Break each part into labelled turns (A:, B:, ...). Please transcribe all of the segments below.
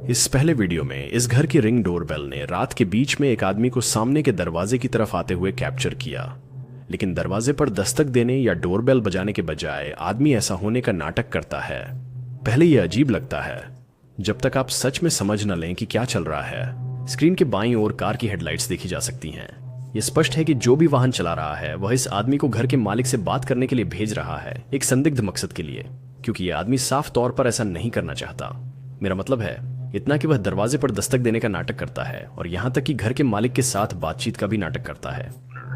A: इस पहले वीडियो में इस घर की रिंग डोरबेल ने रात के बीच में एक आदमी को सामने के दरवाजे की तरफ आते हुए कैप्चर किया, लेकिन दरवाजे पर दस्तक देने या डोरबेल बजाने के बजाय आदमी ऐसा होने का नाटक करता है। पहले यह अजीब लगता है जब तक आप सच में समझ न लें कि क्या चल रहा है। स्क्रीन के बाईं ओर कार की हेडलाइट्स देखी जा सकती हैं। यह स्पष्ट है कि जो भी वाहन चला रहा है वह इस आदमी को घर के मालिक से बात करने के लिए भेज रहा है, एक संदिग्ध मकसद के लिए, क्योंकि यह आदमी साफ तौर पर ऐसा नहीं करना चाहता। मेरा मतलब है इतना कि वह दरवाजे पर दस्तक देने का नाटक करता है और यहां तक कि घर के मालिक के साथ बातचीत का भी नाटक करता है,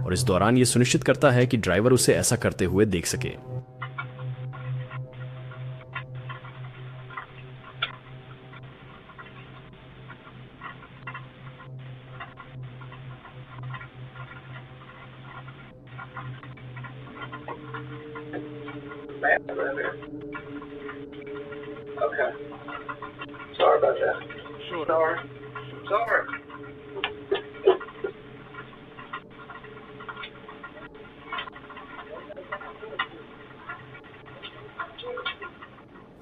A: और इस दौरान यह सुनिश्चित करता है कि ड्राइवर उसे ऐसा करते हुए देख सके।
B: Okay. Sorry about that.
C: Sure.
B: Sorry.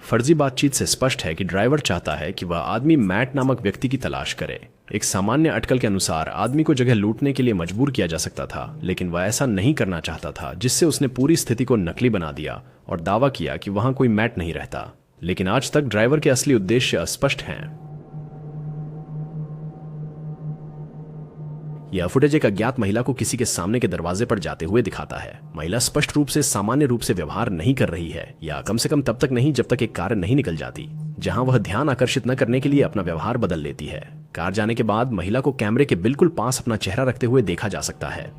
A: फर्जी बातचीत से स्पष्ट है कि ड्राइवर चाहता है कि वह आदमी मैट नामक व्यक्ति की तलाश करे। एक सामान्य अटकल के अनुसार आदमी को जगह लूटने के लिए मजबूर किया जा सकता था, लेकिन वह ऐसा नहीं करना चाहता था, जिससे उसने पूरी स्थिति को नकली बना दिया और दावा किया कि वहां कोई मैट नहीं रहता। लेकिन आज तक ड्राइवर के असली उद्देश्य अस्पष्ट हैं। यह फुटेज एक अज्ञात महिला को किसी के सामने के दरवाजे पर जाते हुए दिखाता है। महिला स्पष्ट रूप से सामान्य रूप से व्यवहार नहीं कर रही है, या कम से कम तब तक नहीं जब तक एक कार नहीं निकल जाती, जहां वह ध्यान आकर्षित न करने के लिए अपना व्यवहार बदल लेती है। कार जाने के बाद महिला को कैमरे के बिल्कुल पास अपना चेहरा रखते हुए देखा जा सकता है।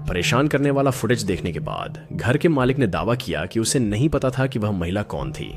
A: परेशान करने वाला फुटेज देखने के बाद घर के मालिक ने दावा किया कि उसे नहीं पता था कि वह महिला कौन थी।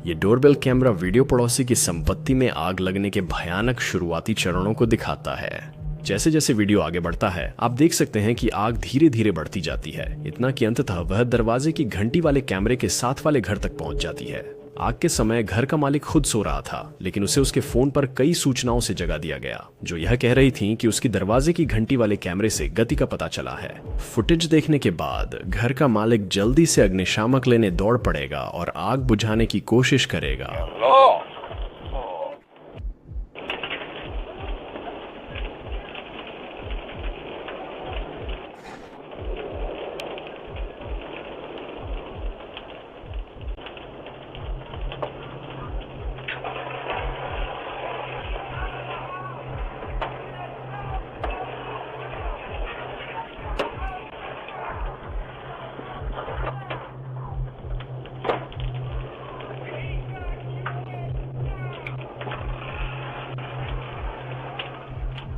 A: ये डोरबेल कैमरा वीडियो पड़ोसी की संपत्ति में आग लगने के भयानक शुरुआती चरणों को दिखाता है। जैसे जैसे वीडियो आगे बढ़ता है आप देख सकते हैं कि आग धीरे धीरे बढ़ती जाती है, इतना कि अंततः वह दरवाजे की घंटी वाले कैमरे के साथ वाले घर तक पहुंच जाती है। आग के समय घर का मालिक खुद सो रहा था, लेकिन उसे उसके फोन पर कई सूचनाओं से जगा दिया गया जो यह कह रही थी कि उसकी दरवाजे की घंटी वाले कैमरे से गति का पता चला है। फुटेज देखने के बाद घर का मालिक जल्दी से अग्निशामक लेने दौड़ पड़ेगा और आग बुझाने की कोशिश करेगा।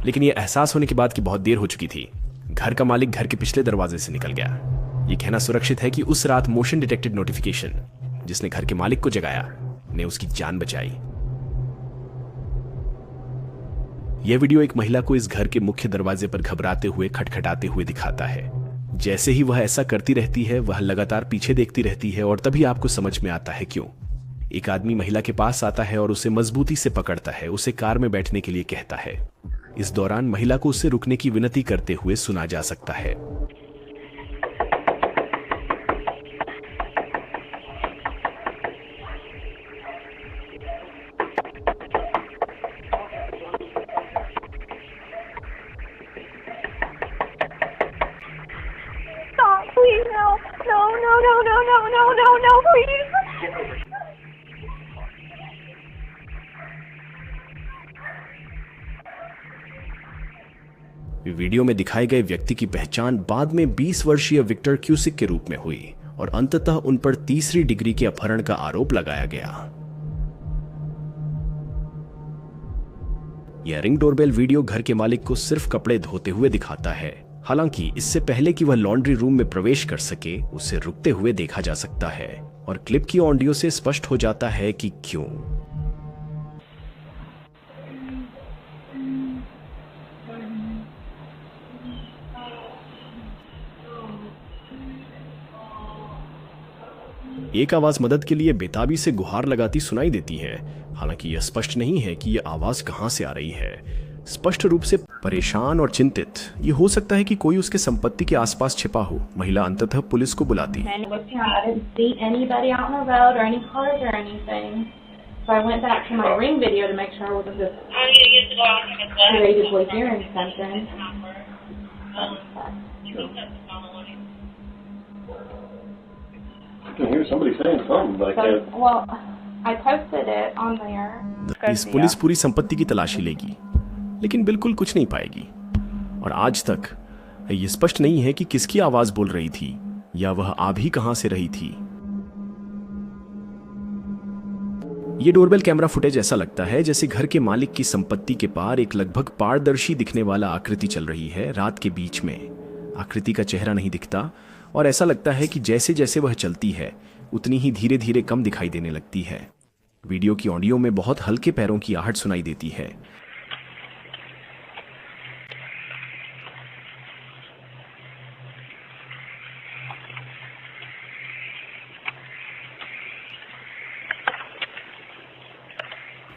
A: लेकिन यह एहसास होने के बाद कि बहुत देर हो चुकी थी, घर का मालिक घर के पिछले दरवाजे से निकल गया। यह कहना सुरक्षित है कि उस रात मोशन डिटेक्टेड नोटिफिकेशन जिसने घर के मालिक को जगाया ने उसकी जान बचाई। यह वीडियो एक महिला को इस घर के मुख्य दरवाजे पर घबराते हुए खटखटाते हुए दिखाता है। जैसे ही वह ऐसा करती रहती है वह लगातार पीछे देखती रहती है, और तभी आपको समझ में आता है क्यों। एक आदमी महिला के पास आता है और उसे मजबूती से पकड़ता है, उसे कार में बैठने के लिए कहता है। इस दौरान महिला को उससे रुकने की विनती करते हुए सुना जा सकता है।
D: Stop, please, no, no, no, no, no, no, no, no, no, please.
A: Video में दिखाए गए व्यक्ति की पहचान बाद में 20 वर्षीय विक्टर क्यूसिक के रूप में हुई और अंततः उन पर तीसरी डिग्री के अपहरण का आरोप लगाया गया। यह रिंग डोरबेल वीडियो घर के मालिक को सिर्फ कपड़े धोते हुए दिखाता है। हालांकि इससे पहले कि वह लॉन्ड्री रूम में प्रवेश कर सके उसे रुकते हुए देखा जा सकता है, और क्लिप की ऑडियो से स्पष्ट हो जाता है कि क्यों। एक आवाज मदद के लिए बेताबी से गुहार लगाती सुनाई देती है। हालांकि यह स्पष्ट नहीं है कि यह आवाज कहां से आ रही है। स्पष्ट रूप से परेशान और चिंतित। ये हो सकता है कि कोई उसके संपत्ति के आसपास छिपा हो। महिला अंततः पुलिस को बुलाती।
C: And it was I didn't see anybody out on the road or any cars or anything. So I went back to my Ring video to make sure I wasn't just creatively hearing something.
E: I can hear somebody saying something, but I
C: So,
E: can't.
C: well, I posted it on there.
A: इस police पूरी संपत्ति की तलाशी लेगी, लेकिन बिल्कुल कुछ नहीं पाएगी। और आज तक ये स्पष्ट नहीं है कि किसकी आवाज बोल रही थी या वह आ भी कहां से रही थी। ये डोरबेल कैमरा फुटेज ऐसा लगता है जैसे घर के मालिक की संपत्ति के पार एक लगभग पारदर्शी दिखने वाला आकृति चल रही है। रात के बीच में आकृति का चेहरा नहीं दिखता और ऐसा लगता है कि जैसे जैसे वह चलती है उतनी ही धीरे धीरे कम दिखाई देने लगती है। वीडियो की ऑडियो में बहुत हल्के पैरों की आहट सुनाई देती है।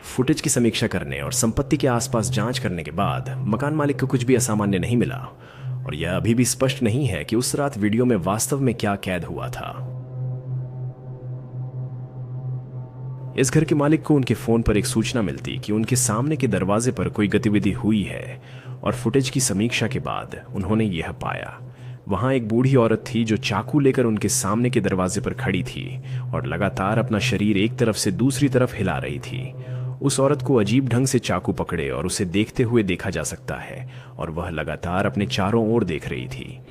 A: फुटेज की समीक्षा करने और संपत्ति के आसपास जांच करने के बाद मकान मालिक को कुछ भी असामान्य नहीं मिला और यह अभी भी स्पष्ट नहीं है कि उस रात वीडियो में वास्तव में क्या कैद हुआ था। इस घर के मालिक को उनके फोन पर एक सूचना मिलती कि उनके सामने के दरवाजे पर कोई गतिविधि हुई है और फुटेज की समीक्षा के बाद उन्होंने यह पाया। वहां एक बूढ़ी औरत थी जो चाकू लेकर उनके सामने के दरवाजे पर खड़ी थी और लगातार अपना शरीर एक तरफ से दूसरी तरफ हिला रही थी। उस औरत को अजीब ढंग से चाकू पकड़े और उसे देखते हुए देखा जा सकता है और वह लगातार अपने चारों ओर देख रही थी।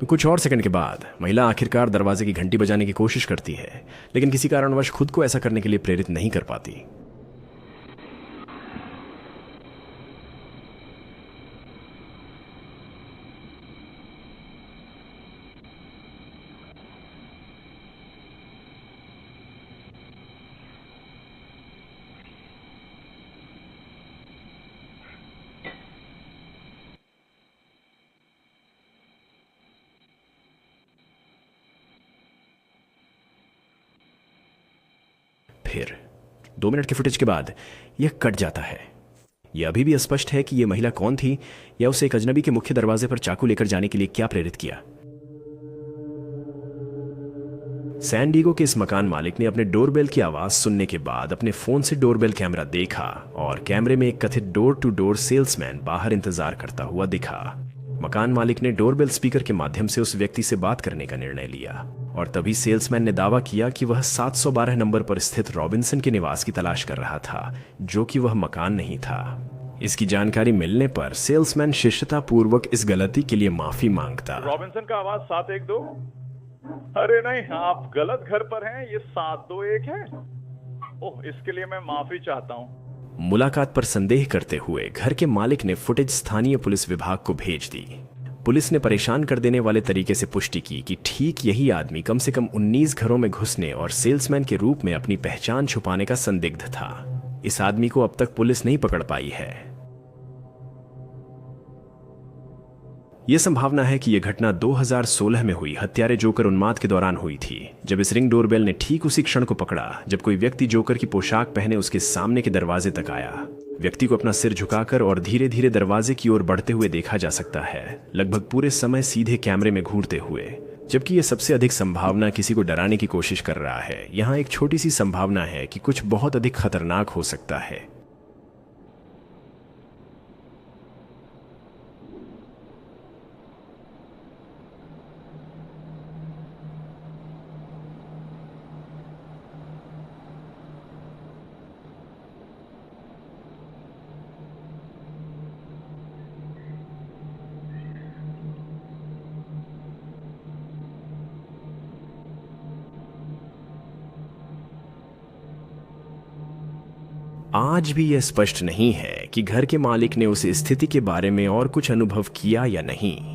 A: कुछ और सेकंड के बाद महिला आखिरकार दरवाजे की घंटी बजाने की कोशिश करती है, लेकिन किसी कारणवश खुद को ऐसा करने के लिए प्रेरित नहीं कर पाती। फिर 2 मिनट के फुटेज के बाद यह कट जाता है। यह अभी भी स्पष्ट है कि यह महिला कौन थी या उसे एक अजनबी के मुख्य दरवाजे पर चाकू लेकर जाने के लिए क्या प्रेरित किया। सैन डिएगो के इस मकान मालिक ने अपने डोरबेल की आवाज सुनने के बाद अपने फोन से डोरबेल कैमरा देखा और कैमरे में एक कथित डोर टू डोर सेल्समैन बाहर इंतजार करता हुआ दिखा। मकान मालिक ने डोरबेल स्पीकर के माध्यम से उस व्यक्ति से बात करने का निर्णय लिया और तभी सेल्समैन ने दावा किया कि वह 712 नंबर पर स्थित रॉबिन्सन के निवास की तलाश कर रहा था, जो कि वह मकान नहीं था। इसकी जानकारी मिलने पर सेल्समैन शिष्टता पूर्वक इस गलती के लिए माफी मांगता।
F: रॉबिन्सन का आवाज 712। अरे नहीं, आप गलत घर पर हैं, ये 721 है। ओह, इसके लिए मैं माफी चाहता हूँ।
A: मुलाकात पर संदेह करते हुए घर के मालिक ने फुटेज स्थानीय पुलिस विभाग को भेज दी। पुलिस ने परेशान कर देने वाले तरीके से पुष्टि की कि ठीक यही आदमी कम से कम 19 घरों में घुसने और सेल्समैन के रूप में अपनी पहचान छुपाने का संदिग्ध था। इस आदमी को अब तक पुलिस नहीं पकड़ पाई है। यह संभावना है कि यह घटना 2016 में हुई हत्यारे जोकर उन्माद के दौरान हुई थी, जब इस रिंग डोरबेल ने ठीक उसी क्षण को पकड़ा जब कोई व्यक्ति जोकर की पोशाक पहने उसके सामने के दरवाजे तक आया। व्यक्ति को अपना सिर झुकाकर और धीरे धीरे दरवाजे की ओर बढ़ते हुए देखा जा सकता है, लगभग पूरे समय सीधे कैमरे में घूरते हुए। जबकि यह सबसे अधिक संभावना किसी को डराने की कोशिश कर रहा है, यहाँ एक छोटी सी संभावना है कि कुछ बहुत अधिक खतरनाक हो सकता है। आज भी यह स्पष्ट नहीं है कि घर के मालिक ने उस स्थिति के बारे में और कुछ अनुभव किया या नहीं।